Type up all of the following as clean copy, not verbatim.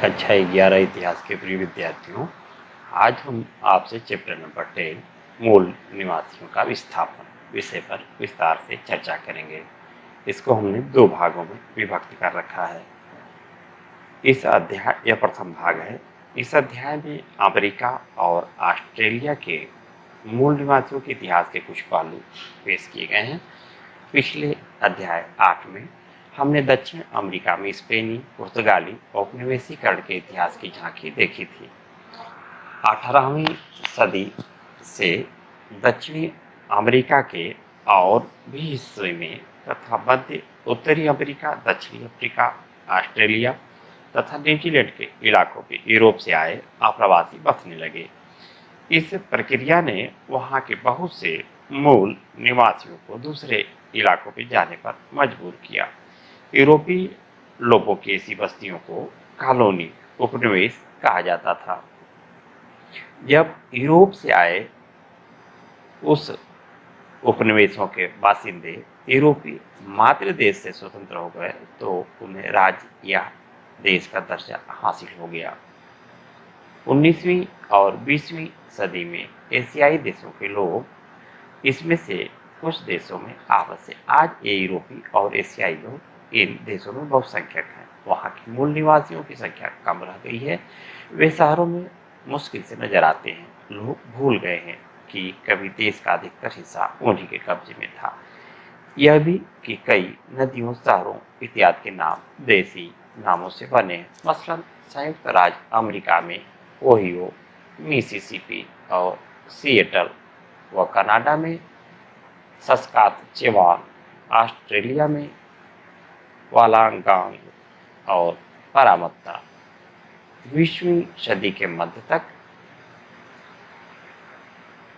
कक्षा 11 इतिहास के प्रिय विद्यार्थियों, आज हम आपसे चैप्टर नंबर 10 मूल निवासियों का विस्थापन विषय पर विस्तार से चर्चा करेंगे। इसको हमने दो भागों में विभक्त कर रखा है। इस अध्याय यह प्रथम भाग है। इस अध्याय में अमेरिका और ऑस्ट्रेलिया के मूल निवासियों के इतिहास के कुछ पहलू पेश किए गए हैं। पिछले अध्याय 8 में हमने दक्षिण अमेरिका में स्पेनी, पुर्तगाली औपनिवेशीकरण के इतिहास की झांकी देखी थी। 18वीं सदी से दक्षिणी अमेरिका के और भी हिस्से में तथा मध्य उत्तरी अमेरिका, दक्षिणी अफ्रीका, ऑस्ट्रेलिया तथा न्यूजीलैंड के इलाकों में यूरोप से आए आप्रवासी बसने लगे। इस प्रक्रिया ने वहां के बहुत से मूल निवासियों को दूसरे इलाकों में जाने पर मजबूर किया। यूरोपीय लोगों की ऐसी बस्तियों को कॉलोनी उपनिवेश कहा जाता था। जब यूरोप से आए उस उपनिवेशों के बासिंदे यूरोपीय मातृ देश से स्वतंत्र हो गए तो उन्हें राज्य या देश का दर्जा हासिल हो गया। 19वीं और 20वीं सदी में एशियाई देशों के लोग, इसमें से कुछ देशों में आपस से, आज ये यूरोपीय और एशियाई लोग इन देशों में बहुसंख्यक हैं। वहाँ के मूल निवासियों की संख्या कम रह गई है। वे शहरों में मुश्किल से नजर आते हैं। लोग भूल गए हैं कि कभी देश का अधिकतर हिस्सा उन्हीं के कब्जे में था। यह भी कि कई नदियों, शहरों इत्यादि के नाम देसी नामों से बने हैं। मसलन संयुक्त राज्य अमेरिका में ओहियो, मिसिसिपी और सिएटल व कनाडा में सस्काचेवान, ऑस्ट्रेलिया में वालांगांग और पारामत्ता। 20वीं सदी के मध्य तक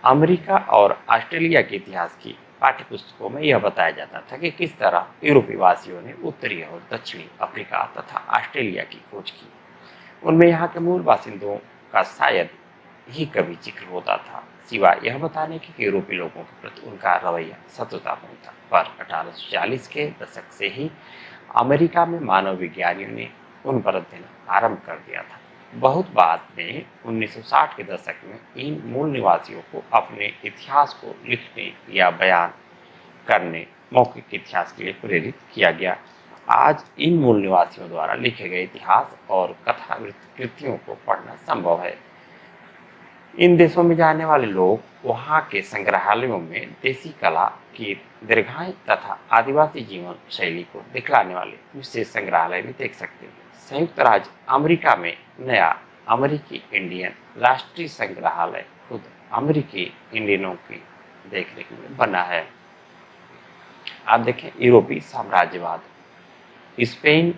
अमेरिका और ऑस्ट्रेलिया के इतिहास की पाठ्यपुस्तकों में यह बताया जाता था कि किस तरह यूरोपीय वासियों ने उत्तरी और दक्षिणी अफ्रीका तथा ऑस्ट्रेलिया की खोज की। उनमें यहाँ के मूल बासिंदों का शायद ही कभी जिक्र होता था, सिवाय यह बताने कि यूरोपीय लोगों के प्रति उनका रवैया शत्रुतापूर्ण था। पर 1840 के दशक से ही अमेरिका में मानव विज्ञानियों ने उन पर अध्ययन आरंभ कर दिया था। बहुत बाद में 1960 के दशक में इन मूल निवासियों को अपने इतिहास को लिखने या बयान करने, मौखिक इतिहास के लिए प्रेरित किया गया। आज इन मूल निवासियों द्वारा लिखे गए इतिहास और कथा कृतियों को पढ़ना संभव है। इन देशों में जाने वाले लोग वहाँ के संग्रहालयों में देसी कला की दीर्घाएं तथा आदिवासी जीवन शैली को दिखलाने वाले विशेष संग्रहालय भी देख सकते हैं। संयुक्त राज्य अमेरिका में नया अमेरिकी इंडियन राष्ट्रीय संग्रहालय खुद अमेरिकी इंडियनों की देखरेख में बना है। आप देखें, यूरोपीय साम्राज्यवाद, स्पेन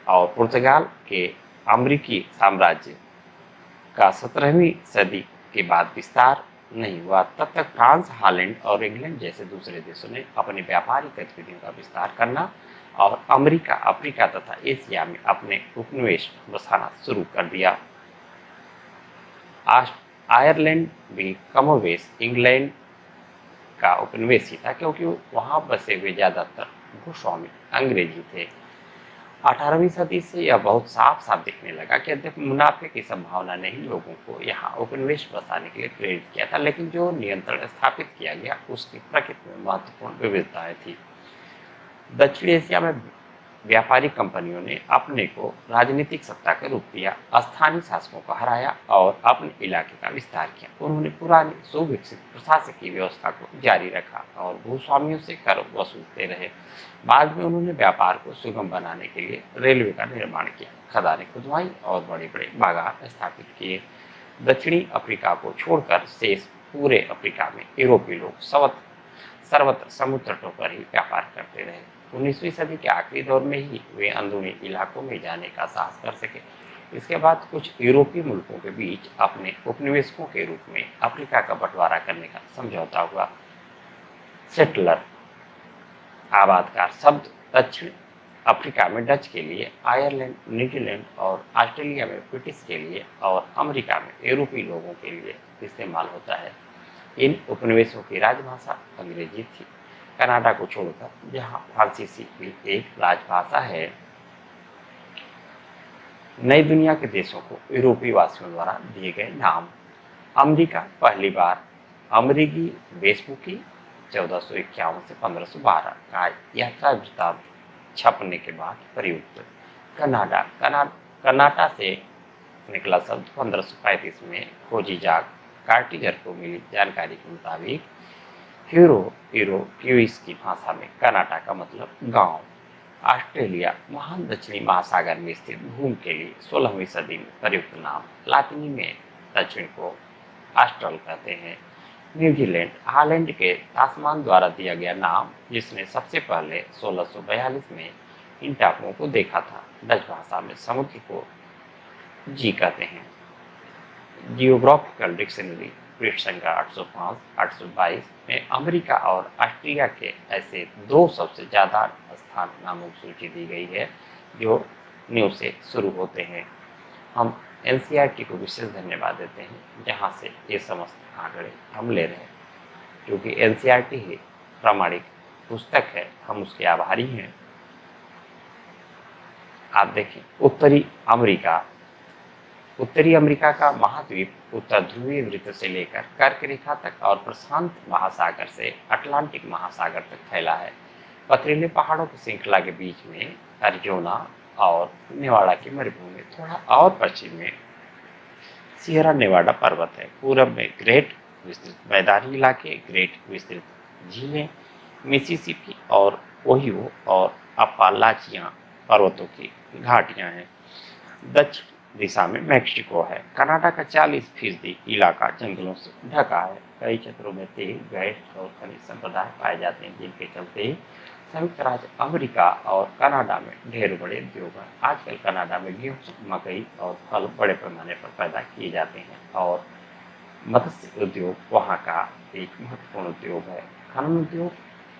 और पुर्तगाल के अमेरिकी साम्राज्य का 17वीं सदी के बाद विस्तार नहीं हुआ। तब तक फ्रांस, हॉलैंड और इंग्लैंड जैसे दूसरे देशों ने अपनी व्यापारिक गतिविधियों का विस्तार करना और अमेरिका, अफ्रीका तथा एशिया में अपने उपनिवेश बसाना शुरू कर दिया। आयरलैंड भी कमोवेश इंग्लैंड का उपनिवेश ही था, क्योंकि वहां बसे हुए ज्यादातर भूस्वामी अंग्रेजी थे। 18वीं सदी से यह बहुत साफ साफ दिखने लगा कि अधिक मुनाफे की संभावना ने ही लोगों को यहाँ उपनिवेश बसाने के लिए प्रेरित किया था, लेकिन जो नियंत्रण स्थापित किया गया उसकी प्रकृति में महत्वपूर्ण विविधताएं थी। दक्षिण एशिया में व्यापारिक कंपनियों ने अपने को राजनीतिक सत्ता का रूप दिया, स्थानीय शासकों को हराया और अपने इलाके का विस्तार किया। उन्होंने पुरानी सुविकसित प्रशासकीय व्यवस्था को जारी रखा और भूस्वामियों से कर वसूलते रहे। बाद में उन्होंने व्यापार को सुगम बनाने के लिए रेलवे का निर्माण किया, खदानें खुदवाई और बड़े बड़े बागान स्थापित किए। दक्षिणी अफ्रीका को छोड़कर शेष पूरे अफ्रीका में यूरोपीय लोग सर्वत्र समुद्र तटों पर ही व्यापार करते रहे। 19वीं सदी के आखिरी दौर में ही वे अंदरूनी इलाकों में जाने का साहस कर सके। इसके बाद कुछ यूरोपीय मुल्कों के बीच अपने उपनिवेशकों के रूप में अफ्रीका का बंटवारा करने का समझौता हुआ। सेटलर, आबादकार शब्द दक्षिण अफ्रीका में डच के लिए, आयरलैंड, न्यूजीलैंड और ऑस्ट्रेलिया में ब्रिटिश के लिए और अमेरिका में यूरोपीय लोगों के लिए इस्तेमाल होता है। इन उपनिवेशों की राजभाषा अंग्रेजी थी। कनाडा को छोड़कर, जहां फ्रांसीसी भी एक राजभाषा है, नई दुनिया के देशों को यूरोपीय वासियों द्वारा दिए गए नाम। अमेरिका पहली बार अमेरिकी बेसबुकी 1451 से 1512 का यात्रा वृत्तांत छपने के बाद प्रयुक्त। कनाडा कनाडा से निकला शब्द 1535 में खोजी जाग कार्टिजर को मिली जानकारी के मुताबिक क्यूइस की भाषा में कनाडा का मतलब गांव। ऑस्ट्रेलिया महान दक्षिणी महासागर में स्थित भूमि के लिए 16वीं सदी में प्रयुक्त नाम। लातिनी में दक्षिण को ऑस्ट्रल कहते हैं। न्यूजीलैंड हालैंड के तास्मान द्वारा दिया गया नाम, जिसने सबसे पहले 1642 में इन टापुओं को देखा था। डच भाषा में समुद्र को जी कहते हैं। जियोग्राफिकल डिक्शनरी पृष्ठ संख्या 805-822 में अमेरिका और ऑस्ट्रेलिया के ऐसे दो सबसे ज्यादा स्थान नामों की सूची दी गई है जो न्यू से शुरू होते हैं। हम एनसीईआरटी को विशेष धन्यवाद देते हैं जहां से ये समस्त आंकड़े हम ले रहे हैं, क्योंकि एनसीईआरटी ही प्रामाणिक पुस्तक है, हम उसके आभारी हैं। आप देखें उत्तरी अमेरिका का महाद्वीप उत्तर ध्रुवीय वृत्त से लेकर कर्क रेखा तक और प्रशांत महासागर से अटलांटिक महासागर तक फैला है। पथरीले पहाड़ों की श्रृंखला के बीच में अरिजोना और नेवाडा की मरुभूमि, थोड़ा और पश्चिम में सियरा नेवाडा पर्वत है। पूरब में ग्रेट विस्तृत मैदानी इलाके, ग्रेट विस्तृत झीलें, मिसिसिपी और ओहियो और अपालाचियां पर्वतों की घाटियां हैं। दक्षिण दिशा में मैक्सिको है। कनाडा का 40% इलाका जंगलों से ढका है। कई क्षेत्रों में तेल, गैस और खनिज संपदा पाए जाते हैं, जिनके चलते संयुक्त राज्य अमेरिका और कनाडा में ढेर बड़े उद्योग हैं। आजकल कनाडा में गेहूं, मकई और फल बड़े पैमाने पर पैदा किए जाते हैं और मत्स्य उद्योग वहाँ का एक महत्वपूर्ण उद्योग है। खनन उद्योग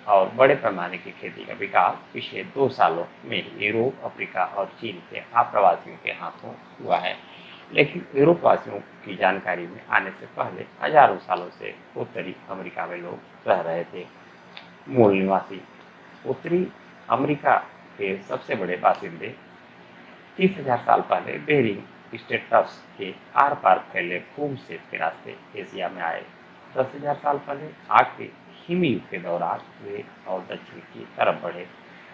और बड़े पैमाने की खेती का विकास पिछले 2 सालों में यूरोप, अफ्रीका और चीन के आप्रवासियों के हाथों हुआ है। लेकिन यूरोप वासियों की जानकारी में आने से पहले हजारों सालों से उत्तरी अमेरिका में लोग रह रहे थे। मूल निवासी उत्तरी अमेरिका के सबसे बड़े बासिंदे 30,000 साल पहले बेरिंग स्ट्रेट्स के आर पार फैले भूमि क्षेत्र के रास्ते एशिया में आए। 10,000 साल पहले आखिरी हिम युग के दौरान वे और दक्षिण की तरफ बढ़े।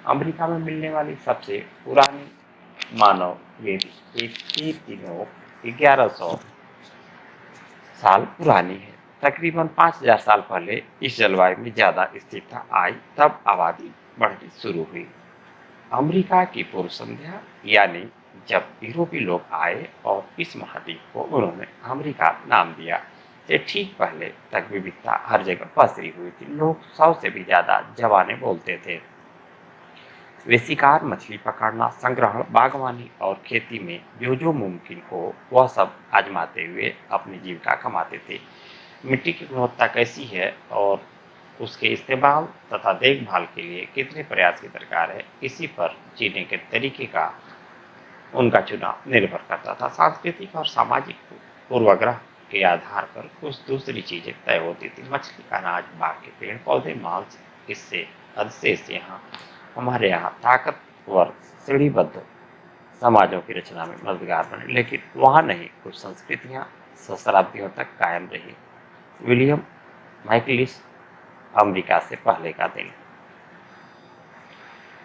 अमेरिका में मिलने वाली सबसे पुरानी मानव वेदी एक तीनों 1100 साल पुरानी है। तकरीबन 5,000 साल पहले इस जलवायु में ज्यादा स्थिरता आई, तब आबादी बढ़नी शुरू हुई। अमेरिका की पूर्व संध्या, यानी जब यूरोपीय लोग आए और इस महाद्वीप को उन्होंने अमेरिका नाम दिया, से ठीक पहले तक विविधता हर जगह पसरी हुई थी। लोग 100 से भी ज्यादा जबानें बोलते थे। वे शिकार, मछली पकड़ना, संग्रहण, बागवानी और खेती में जो मुमकिन हो वह सब आजमाते हुए अपनी जीविका कमाते थे। मिट्टी की गुणवत्ता कैसी है और उसके इस्तेमाल तथा देखभाल के लिए कितने प्रयास की दरकार है, इसी पर जीने के तरीके का उनका चुनाव निर्भर करता था। सांस्कृतिक और सामाजिक पूर्वाग्रह के आधार पर कुछ दूसरी चीजें तय होती थी। मछली, अनाज, बाग के पेड़ पौधे, मांस, इससे अधिशेष हमारे यहाँ ताकतवर श्रेणीबद्ध समाजों की रचना में मददगार बने, लेकिन वहाँ नहीं। कुछ संस्कृतियाँ सहस्राब्दियों तक कायम रही। विलियम माइकलिस, अमेरिका से पहले का दिन।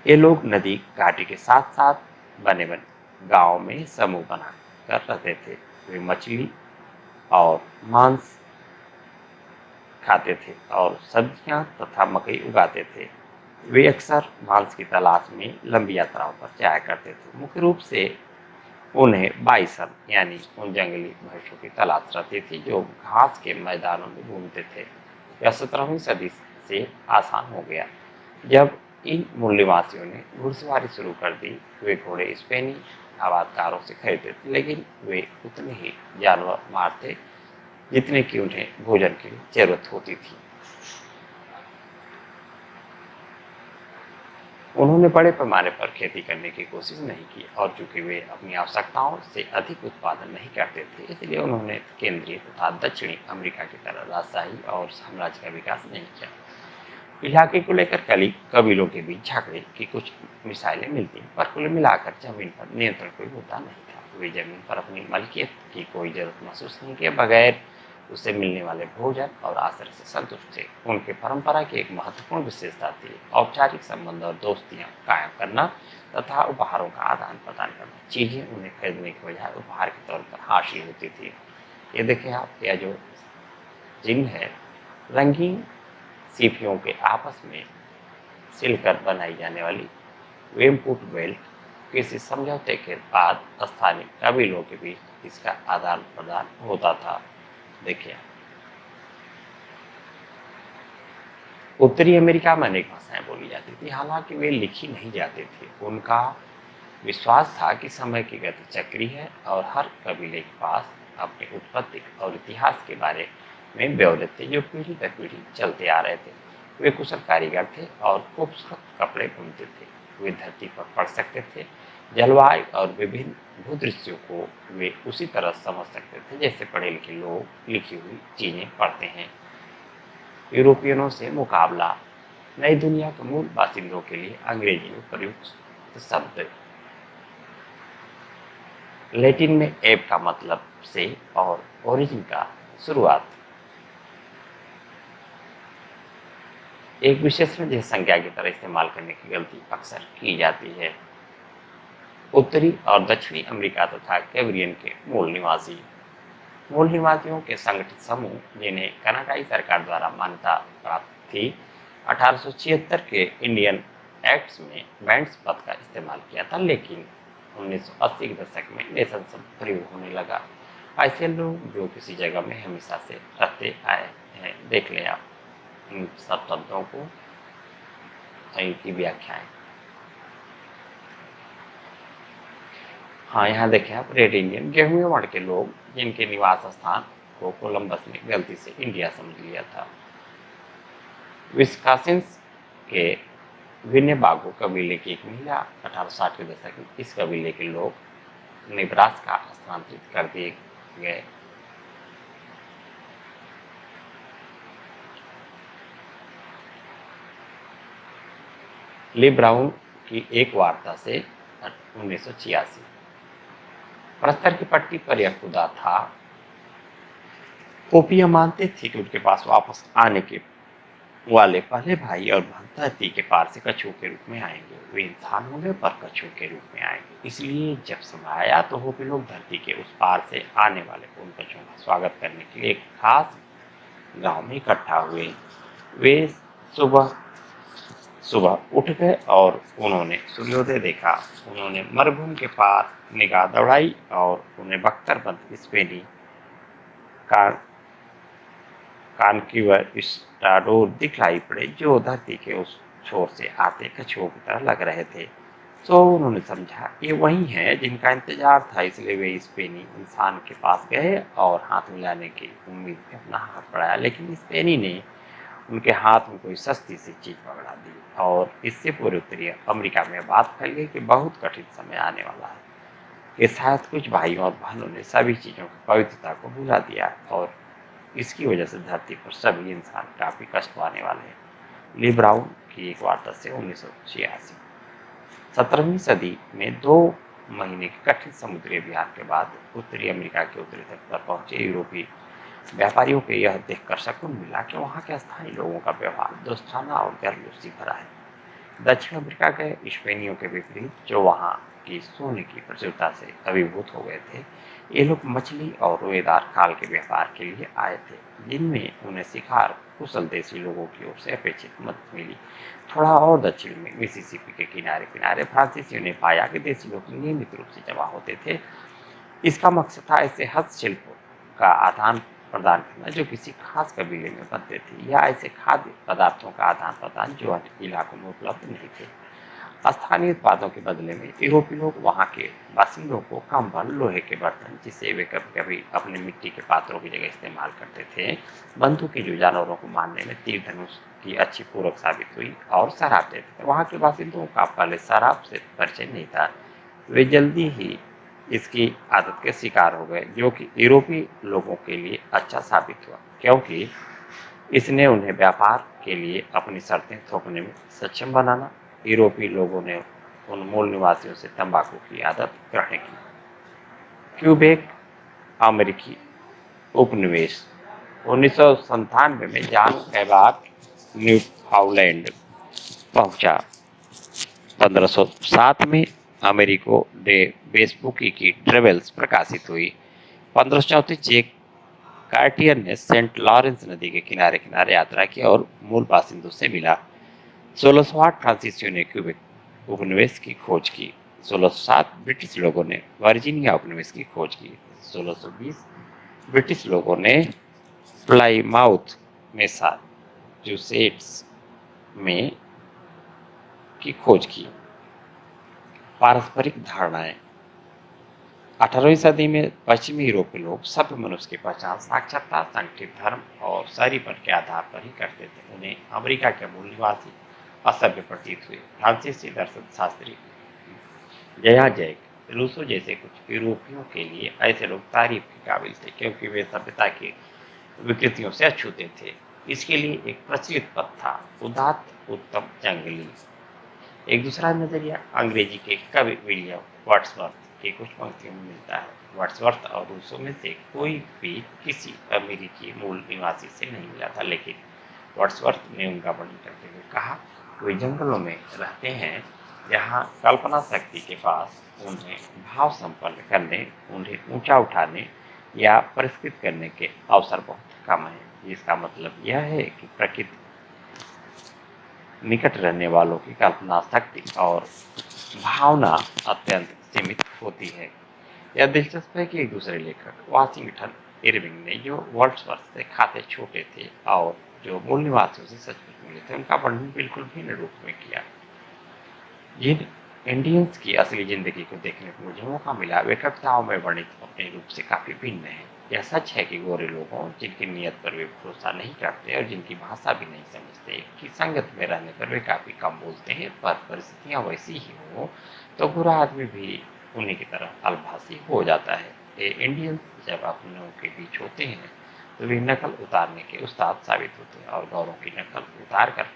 ये लोग नदी घाटी के साथ साथ बने गांव में समूह बना कर रहते थे। वे मछली और मांस खाते थे और सब्जियां तथा मकई उगाते थे। वे अक्सर मांस की तलाश में लंबी यात्राओं पर जाया करते थे। मुख्य रूप से उन्हें बाइसन, यानी उन जंगली भैंसों की तलाश रहती थी जो घास के मैदानों में घूमते थे। यह 17वीं सदी से आसान हो गया जब इन मूल निवासियों ने घुड़सवारी शुरू कर दी। वे घोड़े स्पेनी आबादकारों से खरीदते थे, लेकिन वे उतने ही जानवर मारते जितने कि उन्हें भोजन की जरूरत होती थी। उन्होंने बड़े पैमाने पर खेती करने की कोशिश नहीं की और चूंकि वे अपनी आवश्यकताओं से अधिक उत्पादन नहीं करते थे, इसलिए उन्होंने केंद्रीय तथा दक्षिणी अमेरिका की तरह राजशाही और साम्राज्य का विकास नहीं किया। इलाके को लेकर कबीलों के बीच झगड़े की कुछ मिसाइलें मिलती हैं, पर कुल मिलाकर जमीन पर नियंत्रण कोई मुद्दा नहीं था। वे जमीन पर अपनी मलकियत की कोई जरूरत महसूस नहीं किए बगैर उससे मिलने वाले भोजन और आश्रय से संतुष्ट थे। उनकी परंपरा की एक महत्वपूर्ण विशेषता थी औपचारिक संबंध और दोस्तियां कायम करना तथा उपहारों का आदान प्रदान करना। चीजें उन्हें खरीदने के बजाय उपहार के तौर पर हासिल होती थी। ये देखें आप, यह जो चिन्ह है रंगीन सीपियों के आपस में सिलकर बनाई जाने वाली वेमपुट बेल्ट, किसी समझौते के बाद स्थानीय कबीलों के बीच इसका आदान प्रदान होता था। देखिए, उत्तरी अमेरिका में अनेक भाषाएं बोली जाती थी, हालांकि वे लिखी नहीं जाती थी। उनका विश्वास था कि समय की गति चक्री है और हर कबीले के पास अपनी उत्पत्ति और इतिहास के बारे में ब्यौरे थे जो पीढ़ी दर पीढ़ी चलते आ रहे थे। वे कुशल कारीगर थे और खूबसूरत कपड़े बुनते थे। वे धरती पर पढ़ सकते थे, जलवायु और विभिन्न भूदृश्यों को वे उसी तरह समझ सकते थे जैसे पढ़े लिखे लोग लिखी हुई चीजें पढ़ते हैं। यूरोपियनों से मुकाबला, नई दुनिया के मूल बासिंदों के लिए अंग्रेजी में प्रयुक्त शब्द लैटिन में एब का मतलब से और ओरिजिन का शुरुआत। एक विशेषण जिसे संज्ञा की तरह इस्तेमाल करने की गलती अक्सर की जाती है। उत्तरी और दक्षिणी अमेरिका तथा कैरिबियन के मूल निवासियों के संगठित समूह जिन्हें कनाडाई सरकार द्वारा मान्यता प्राप्त थी, 1876 के इंडियन एक्ट्स में बैंड्स पद का इस्तेमाल किया था, लेकिन 1980 के दशक में नेशन शब्द प्रयोग होने लगा। ऐसे लोग जो किसी जगह में हमेशा से रहते आए हैं। देख लें आप इन सब शब्दों को, इनकी व्याख्याएं। हाँ, यहाँ देखें आप, रेड इंडियन गेहूं वर्ण के लोग जिनके निवास स्थान को कोलंबस ने गलती से इंडिया समझ लिया था। विस्कासिन्स के विनेबागो कबीले की एक महिला 1860 के दशक में इस कबीले के लोग नेब्रास्का स्थानांतरित कर दिए गए। ली ब्राउन की एक वार्ता से 1986। प्रस्तर की पट्टी पर यह खुदा था। ओपिया मानते थे कि उनके पास वापस आने के वाले पहले भाई और बहन धरती के पार से कछुओं के रूप में आएंगे। वे इंसान होंगे पर कछुओं के रूप में आएंगे। इसलिए जब समय आया तो होपी लोग धरती के उस पार से आने वाले उन कछुओं का स्वागत करने के लिए एक खास गांव में इकट्ठा हुए। वे सुबह सुबह उठ गए और उन्होंने सूर्योदय देखा। उन्होंने मरुभूमि के पार निगाह दौड़ाई और उन्हें बख्तरबंद स्पेनी कानकीवर स्टाडोर दिखलाई पड़े जो धरती के उस छोर से आते कछुओं की तरह लग रहे थे। तो उन्होंने समझा ये वही है जिनका इंतजार था, इसलिए वे स्पेनी इंसान के पास गए और हाथ मिलाने की उम्मीद में अपना हाथ बढ़ाया, लेकिन स्पेनी ने उनके हाथ में कोई सस्ती सी चीज पकड़ा दी और इससे पूरे उत्तरी अमेरिका में बात फैल गई कि बहुत कठिन समय आने वाला है कि शायद कुछ भाइयों और बहनों ने सभी चीजों की पवित्रता को भुला दिया और इसकी वजह से धरती पर सभी इंसान काफी कष्ट पाने वाले हैं। ली ब्राउन की एक वार्ता से 1986। 17वीं सदी में 2 महीने के कठिन समुद्री अभियान के बाद उत्तरी अमेरिका के उत्तरी तट पर पहुंचे यूरोपीय व्यापारियों को यह देखकर सकून मिला कि वहां के स्थायी लोगों का व्यवहार दोस्ताना और गर्लूसी भरा है। दक्षिण अफ्रीका के स्पेनियों के विपरीत जो वहां की सोने की प्रचुरता से अभिभूत हो गए थे, ये लोग मछली और रोएदार खाल के व्यापार के लिए आए थे, जिनमें उन्हें शिकार कुशल देसी लोगों की ओर से अपेक्षित मदद मिली। थोड़ा और दक्षिण में मिसिसिपी के किनारे किनारे फ्रांसीसियों ने पाया कि देसी लोग नियमित रूप से जमा होते थे। इसका मकसद था ऐसे हस्तशिल्प का आदान प्रदान करना जो किसी खास कबीले में बनते थे, या ऐसे खाद्य पदार्थों का आदान प्रदान जो अन्य इलाकों में उपलब्ध नहीं थे। स्थानीय उत्पादों के बदले में यूरोपीय लोग वहां के बासिंदों को कंबल, लोहे के बर्तन जिसे वे कभी कभी अपने मिट्टी के पात्रों की जगह इस्तेमाल करते थे, बंदूकें जो जानवरों को मारने में तीर धनुष की अच्छी पूरक साबित हुई, और शराब देते थे। वहां के बासिंदों का पहले शराब से परिचय नहीं था। वे जल्दी ही इसकी आदत के शिकार हो गए, जो कि यूरोपीय लोगों के लिए अच्छा साबित हुआ क्योंकि इसने उन्हें व्यापार के लिए अपनी शर्तें थोपने में सक्षम बनाना। यूरोपीय लोगों ने उन मूल निवासियों से तंबाकू की आदत ग्रहण की। क्यूबेक अमेरिकी उपनिवेश 1997 में जॉन कैबाक न्यूफाउंडलैंड पहुंचा। 1507 में अमेरिको डे वेस्पुकी की ट्रेवल्स प्रकाशित हुई। 1534 चेक कार्टियर ने सेंट लॉरेंस नदी के किनारे किनारे यात्रा की और मूल बासिंदों से मिला। 1608 फ्रांसीसियों ने क्यूबेक उपनिवेश की खोज की। 1607 ब्रिटिश लोगों ने वर्जीनिया उपनिवेश की खोज की। 1620 ब्रिटिश लोगों ने प्लाईमाउथ मैसाचुसेट्स में की खोज की। पारस्परिक धारणाएं 18वीं सदी में पश्चिमी यूरोपीय लोग सभ्य मनुष्य की पहचान साक्षरता, संगठित धर्म और शहरीपन के आधार पर ही करते थे। उन्हें अमेरिका के मूल निवासी असभ्य प्रतीत हुए। फ्रांसीसी दर्शन शास्त्री जया जैक रूसो जैसे कुछ यूरोपियों के लिए ऐसे लोग तारीफ के काबिल थे, क्योंकि वे सभ्यता की विकृतियों से अछूते थे। इसके लिए एक प्रचलित पद था, उदात्त उत्तम जंगली। एक दूसरा नजरिया अंग्रेजी के कवि विलियम वर्ड्सवर्थ की कुछ पंक्तियों में मिलता है। वर्ड्सवर्थ और रूसो में से कोई भी किसी अमेरिकी मूल निवासी से नहीं मिला था, लेकिन वर्ड्सवर्थ ने उनका वर्णन करते हुए कहा, वे जंगलों में रहते हैं जहाँ कल्पना शक्ति के पास उन्हें भाव संपन्न करने, उन्हें ऊंचा उठाने या परिष्कृत करने के अवसर बहुत कम है। जिसका मतलब यह है कि प्रकृति निकट रहने वालों की कल्पना शक्ति और भावना अत्यंत सीमित होती है। यह दिलचस्प है कि एक दूसरे लेखक वाशिंगटन इरविंग ने, जो वर्ड्सवर्थ से खाते छोटे थे और जो मूल निवासियों से सचमुच मिले थे, उनका वर्णन बिल्कुल भिन्न रूप में किया। जिन इंडियंस की असली जिंदगी को देखने को मुझे मौका मिला, वे कविताओं में वर्णित अपने रूप से काफी भिन्न है। यह सच है कि गोरे लोगों, जिनकी नीयत पर वे भरोसा नहीं करते और जिनकी भाषा भी नहीं समझते, की संगत में रहने पर वे काफी कम बोलते हैं, पर परिस्थितियां वैसी ही हो तो गोरा आदमी भी उन्हीं की तरह अल्पभाषी हो जाता है। ये इंडियंस जब अपनों के बीच होते हैं तो वे नकल उतारने के उस्ताद साबित होते हैं और गौरों की नकल उतार कर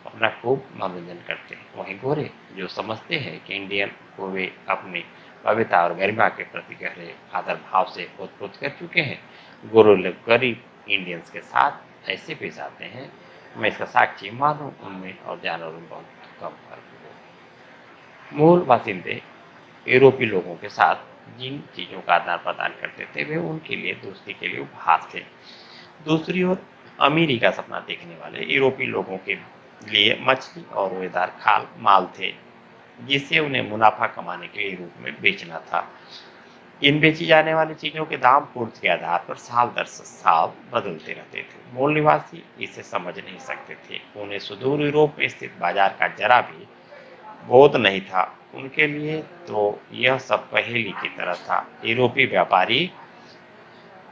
अपना खूब मनोरंजन करते हैं। वहीं गोरे, जो समझते हैं कि इंडियन को वे अपनी भव्यता और गरिमा के प्रति गहरे आदर भाव से ओतप्रोत कर चुके हैं, गोरे लोग गरीब इंडियंस के साथ ऐसे पेश आते हैं, मैं इसका साक्षी मानो उनमें और जानवरों में बहुत कम फर्क हो। मूल बासिंदे यूरोपीय लोगों के साथ जिन चीजों का आदान प्रदान करते थे, वे उनके लिए दोस्ती के लिए उपहार थे। दूसरी ओर अमीरी का सपना देखने वाले यूरोपीय लोगों के लिए मछली और रोएदार खाल माल थे, जिसे उन्हें मुनाफा कमाने के रूप में बेचना था। इन बेची जाने वाली चीजों के दाम पूर्ति के आधार पर साल दर साल बदलते रहते थे। मूल निवासी इसे समझ नहीं सकते थे। उन्हें सुदूर यूरोप में स्थित बाजार का जरा भी बोध नहीं था। उनके लिए तो यह सब पहेली की तरह था। यूरोपीय व्यापारी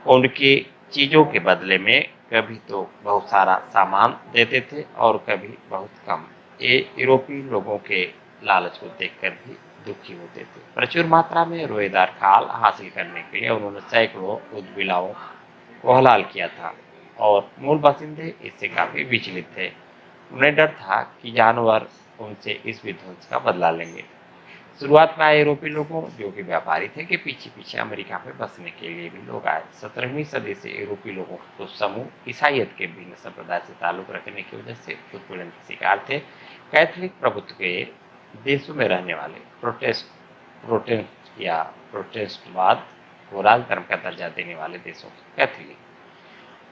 उनकी चीजों के बदले में कभी तो बहुत सारा सामान देते थे और कभी बहुत कम। ये यूरोपीय लोगों के लालच को देखकर भी दुखी होते थे। प्रचुर मात्रा में रोएदार खाल हासिल करने के लिए उन्होंने सैकड़ों उद्बिलाओं को हलाल किया था और मूल बासिंदे इससे काफी विचलित थे। उन्हें डर था कि जानवर उनसे इस विध्वंस का बदला लेंगे। शुरुआत में आए यूरोपीय लोगों, जो कि व्यापारी थे, के पीछे पीछे अमेरिका में बसने के लिए भी लोग आए। 17वीं सदी से यूरोपीय लोगों के कुछ समूह ईसाइयत के भिन्न संप्रदाय से ताल्लुक रखने की वजह से उत्पीड़न के शिकार थे। कैथोलिक प्रभुत्व के देशों में रहने वाले प्रोटेस्ट या प्रोटेस्टवाद को राज धर्म का दर्जा देने वाले देशों के कैथोलिक,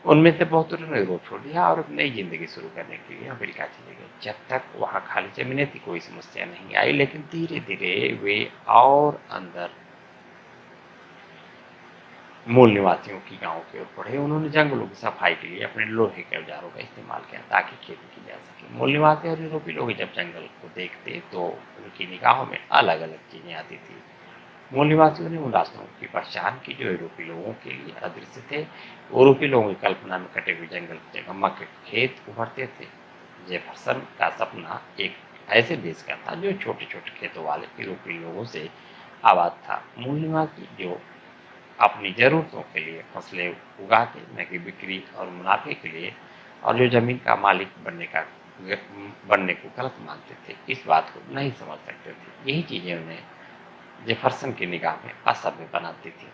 उनमें से बहुत ने यूरोप छोड़ दिया और एक नई जिंदगी शुरू करने के लिए अमेरिका चले गए। जब तक वहाँ खाली जमीनें थी, कोई समस्या नहीं आई, लेकिन धीरे धीरे वे और अंदर मूल निवासियों की गांवों की ओर बढ़े। उन्होंने जंगलों की सफाई के लिए अपने लोहे के औजारों का इस्तेमाल किया ताकि खेती की जा सके। मूल निवासी और यूरोपीय लोग जब जंगल को देखते तो उनकी निगाहों में अलग अलग चीजें आती थी। मूल निवासियों ने उन रास्तों की पहचान की जो यूरोपीय लोगों के लिए अदृश्य थे। यूरोपीय लोगों की कल्पना में कटे हुए जंगल की जगह मक्के के खेत उभरते थे। जेफरसन का सपना एक ऐसे देश का था जो छोटे छोटे खेतों वाले यूरोपीय लोगों से आबाद था। मूल निवासी जो अपनी जरूरतों के लिए फसलें उगाते, न कि बिक्री और मुनाफे के लिए, और जो जमीन का मालिक बनने को गलत मानते थे, इस बात को नहीं समझ सकते थे। यही चीजें उन्हें जेफरसन की निगाह में असभ्य बनाती थी।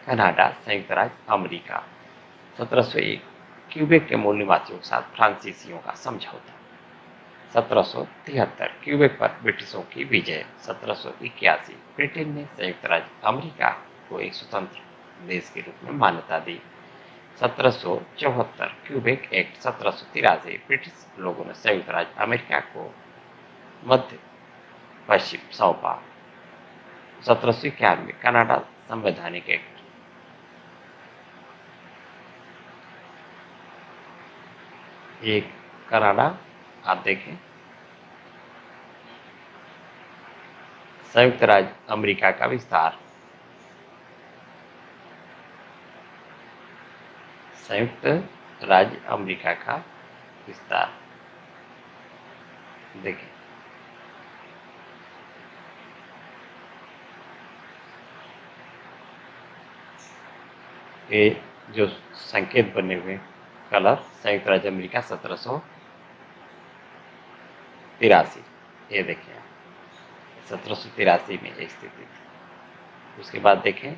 कनाडा, संयुक्त राज्य अमेरिका, 1701 क्यूबेक के मूल निवासियों के साथ फ्रांसीसियों का समझौता। 1773 क्यूबेक पर ब्रिटिशों की विजय। 1781 ब्रिटेन ने संयुक्त राज्य अमेरिका को एक स्वतंत्र देश के रूप में मान्यता दी। 1774 क्यूबेक एक्ट। 1783 ब्रिटिश लोगों ने संयुक्त राज्य अमेरिका को मध्य पश्चिम सौंपा। 1791 कनाडा संवैधानिक एक्ट। एक कनाडा, आप देखें, संयुक्त राज्य अमेरिका का विस्तार। संयुक्त राज्य अमेरिका का विस्तार देखें। ये जो संकेत बने हुए कलर, संयुक्त राज्य अमेरिका 1783, ये देखें 1783 में एक स्थिति थी। उसके बाद देखें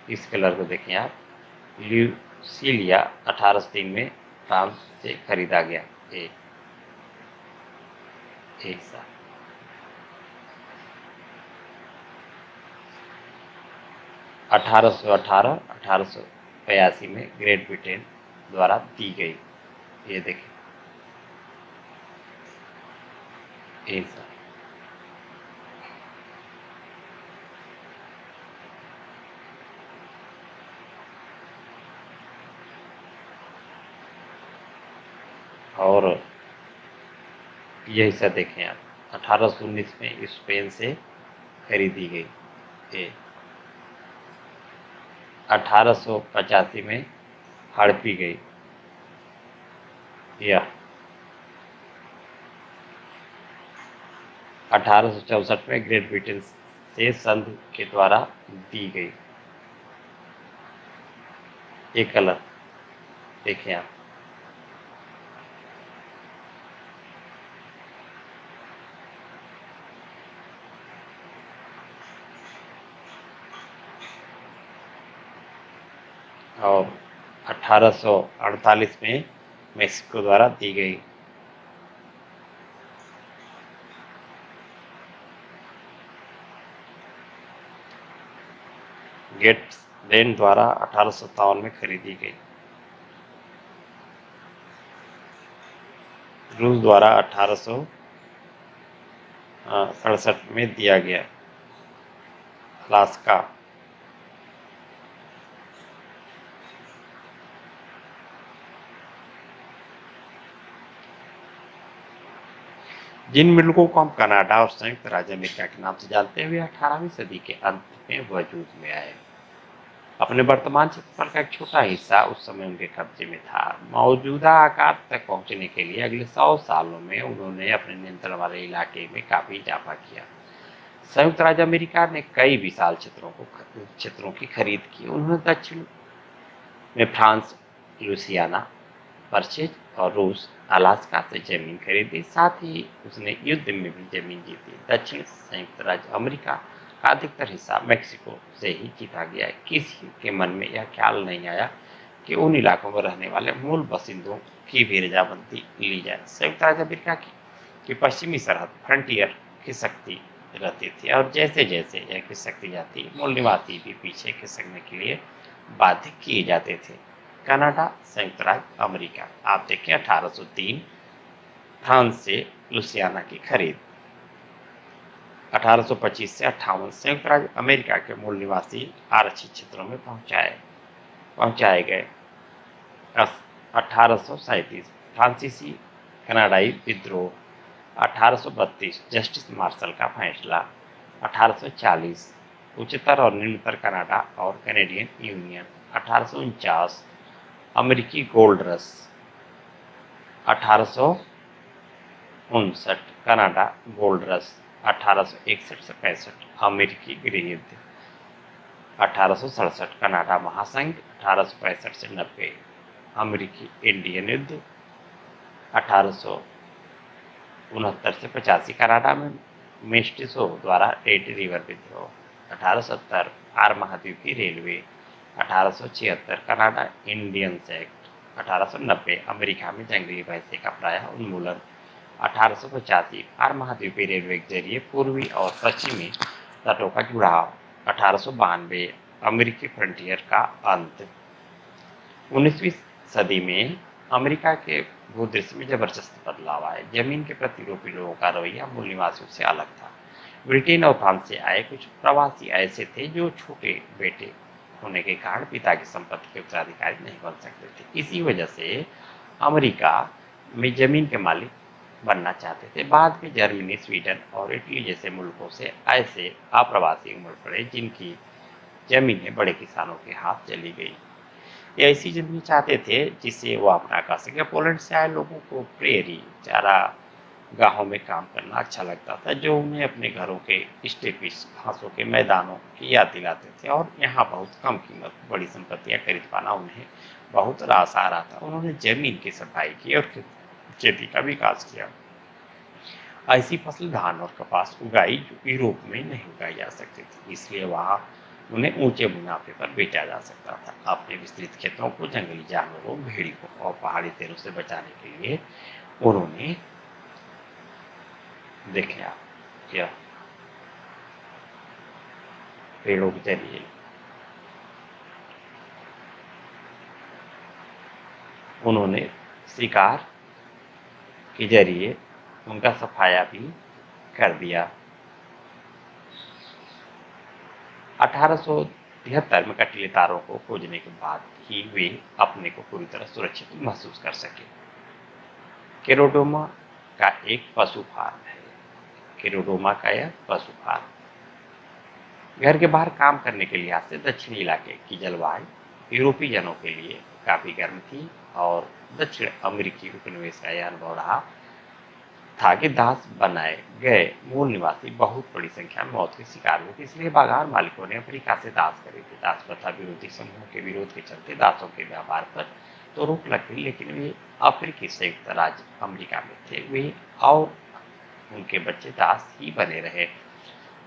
इस कलर को, देखें आप, ल्यूसिलिया 1803 में फ्रांस से खरीदा गया। एक साल 1882 में ग्रेट ब्रिटेन द्वारा दी गई। ये देखें एक साल। और ये हिस्सा देखें आप, 1819 में स्पेन से खरीदी गई। ये 1885 में हड़पी गई। यह 1864 में ग्रेट ब्रिटेन से संघ के द्वारा दी गई। एक कलर देखें आप, और 1848 में मेक्सिको द्वारा दी गई। गेट्स लेन द्वारा 1857 में खरीदी गई। रूस द्वारा 1867 में दिया गया। अलास्का जिन मुल्कों को हम कनाडा और संयुक्त राज्य अमेरिका के नाम से जानते हैं, वे 18वीं सदी के अंत में वजूद में आए। अपने वर्तमान क्षेत्रफल का एक छोटा हिस्सा उस समय उनके कब्जे में था। मौजूदा आकार तक पहुंचने के लिए अगले 100 सालों में उन्होंने अपने नियंत्रण वाले इलाके में काफी इजाफा किया। संयुक्त राज्य अमेरिका ने कई विशाल क्षेत्रों की खरीद की। उन्होंने दक्षिण में फ्रांस, लुसियाना, परचेज और रूस, अलास्का से जमीन खरीदी। साथ ही उसने युद्ध में भी जमीन जीती। दक्षिण संयुक्त राज्य अमेरिका का अधिकतर हिस्सा मेक्सिको से ही जीता गया। किसी के मन में यह ख्याल नहीं आया कि उन इलाकों में रहने वाले मूल बासिंदों की भी रजामंदी ली जाए। संयुक्त राज्य अमेरिका की पश्चिमी सरहद फ्रंटियर खिसकती रहती थी, और जैसे जैसे यह खिसकती जाती, मूल निवासी भी पीछे खिसकने के लिए बाध्य किए जाते थे। कनाडा, संयुक्त राज्य अमेरिका, आप देखें 1803 फ्रांस से लुसियाना की खरीद। 1825 से 58 संयुक्त राज्य अमेरिका के मूल निवासी आरक्षित क्षेत्रों में पहुंचाए गए। 1837 फ्रांसीसी कनाडाई विद्रोह। 1832 जस्टिस मार्शल का फैसला। 1840 उच्चतर और निम्नतर कनाडा और कैनेडियन यूनियन। 1849 अमेरिकी gold rush. 1859 Canada gold rush. 1861 से 65 अमेरिकी गृह युद्ध। 1867 कनाडा महासंघ। 1865 से 90 अमेरिकी इंडियन युद्ध। 1869 से 85 कनाडा में मेस्टिसो द्वारा रेड रिवर विद्रोह, 1870 आर महाद्वीपीय railway, 1876 Canada Indians act, 1890 America में जंगली भैंसे का प्रायः उन्मूलन, 1885 आर महाद्वीपीय रेलवे के जरिए पूर्वी और पश्चिमी तटों का जुड़ाव, 1892 अमेरिकी फ्रंटियर का अंत। 19वीं सदी में अमेरिका के भूदृश्य में जबरदस्त बदलाव आए। जमीन के प्रति यूरोपीय लोगों का रवैया मूल निवासियों से अलग था। ब्रिटेन और फ्रांस से आए कुछ प्रवासी ऐसे थे जो छोटे बेटे होने के कारण पिता की संपत्ति के उत्तराधिकारी नहीं बन सकते थे। इसी वजह से अमेरिका में जमीन के मालिक बनना चाहते थे। बाद में जर्मनी, स्वीडन और इटली जैसे मुल्कों से ऐसे अप्रवासी उमड़ पड़े जिनकी जमीनें बड़े किसानों के हाथ चली गई। ये ऐसी जमीन चाहते थे जिसे वो अपना कर सके। पोलैंड से आए लोगों को प्रेरी चारा गाहों में काम करना अच्छा लगता था, जो उन्हें अपने घरों के स्टेपिस घासों के मैदानों की याद दिलाते थे, और यहाँ बहुत कम कीमत बड़ी संपत्तियां खरीद पाना उन्हें बहुत रास आ रहा था। उन्होंने जमीन की सफाई की और खेती का विकास किया। ऐसी फसल धान और कपास उगाई जो यूरोप में नहीं उगाई जा सकती थी, इसलिए वहाँ उन्हें ऊंचे मुनाफे पर बेचा जा सकता था। अपने विस्तृत खेतों को जंगली जानवरों, भेड़ियों और पहाड़ी शेरों से बचाने के लिए उन्होंने देखें आप क्या पेड़ों के जरिए उन्होंने शिकार के जरिए उनका सफाया भी कर दिया। 1873 में कटीले तारों को खोजने के बाद ही वे अपने को पूरी तरह सुरक्षित महसूस कर सके। केरोडोमा का एक पशु फार्म है। केरोडोमा का यह पशु फार्म घर के बाहर काम करने के लिहाज से दक्षिणी इलाके की जलवायु यूरोपीय जनों के लिए काफी गर्म थी, और दक्षिण अमेरिकी उपनिवेश का यह अनुभव रहा था कि दास बनाए गए मूल निवासी बहुत बड़ी संख्या में मौत के शिकार हुए थे। इसलिए बागान मालिकों ने अफ्रीका से दास खरीदे। दास प्रथा विरोधी समूहों के विरोध के चलते दासों के व्यापार पर तो रोक लग गई, लेकिन वे अफ्रीकी संयुक्त राज्य अमेरिका में थे, वे और उनके बच्चे दास ही बने रहे।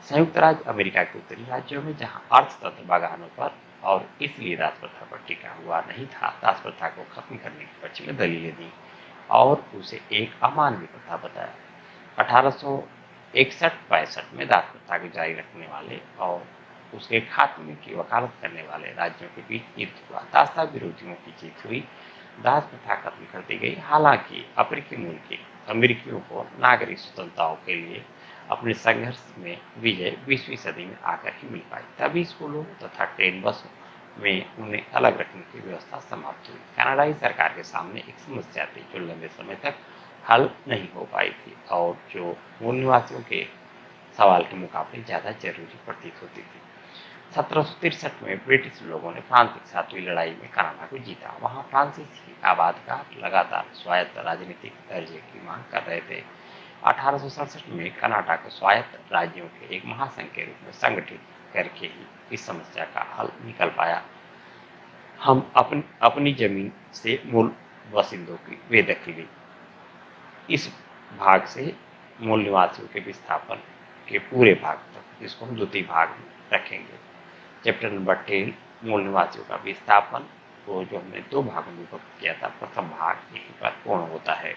संयुक्त राज्य अमेरिका के उत्तरी राज्यों में जहां अर्थतंत्र बागानों पर और इसलिए दास प्रथा पर टिका हुआ नहीं था, दास प्रथा को खत्म करने के पक्ष में दलीलें दी और उसे एक अमानवीय प्रथा बताया। 1861-62 में दास प्रथा को जारी रखने वाले और उसके खात्मे की वकालत करने वाले राज्यों के बीच युद्ध हुआ। दासता विरोधियों की जीत हुई, दास प्रथा खत्म कर दी गई। हालांकि अफ्रीकी मूल के अमेरिकियों को नागरिक स्वतंत्रताओं के लिए अपने संघर्ष में विजय 20वीं सदी में आकर ही मिल पाई। तभी स्कूलों तथा ट्रेन बसों में उन्हें अलग रखने की व्यवस्था समाप्त हुई। कनाडाई सरकार के सामने एक समस्या थी जो लंबे समय तक हल नहीं हो पाई थी और जो मूल निवासियों के सवाल के मुकाबले ज्यादा जरूरी प्रतीत होती थी। 1763 में ब्रिटिश लोगों ने फ्रांस के साथ हुई लड़ाई में कनाडा को जीता। वहां फ्रांसीसी आबादकार लगातार स्वायत्त राजनीतिक दर्जे की मांग कर रहे थे। 1867 में कनाडा को स्वायत्त राज्यों के एक महासंघ के रूप में संगठित करके ही इस समस्या का हल निकल पाया। हम अपनी जमीन से मूल बासिंदों की बेदखली, इस भाग से मूल निवासियों के विस्थापन के पूरे भाग तक, इसको हम द्वितीय भाग में रखेंगे। चैप्टर नंबर 10 मूल निवासियों का विस्थापन को जो हमने दो भागों में विभक्त किया था, प्रथम भाग यहीं पर पूर्ण होता है।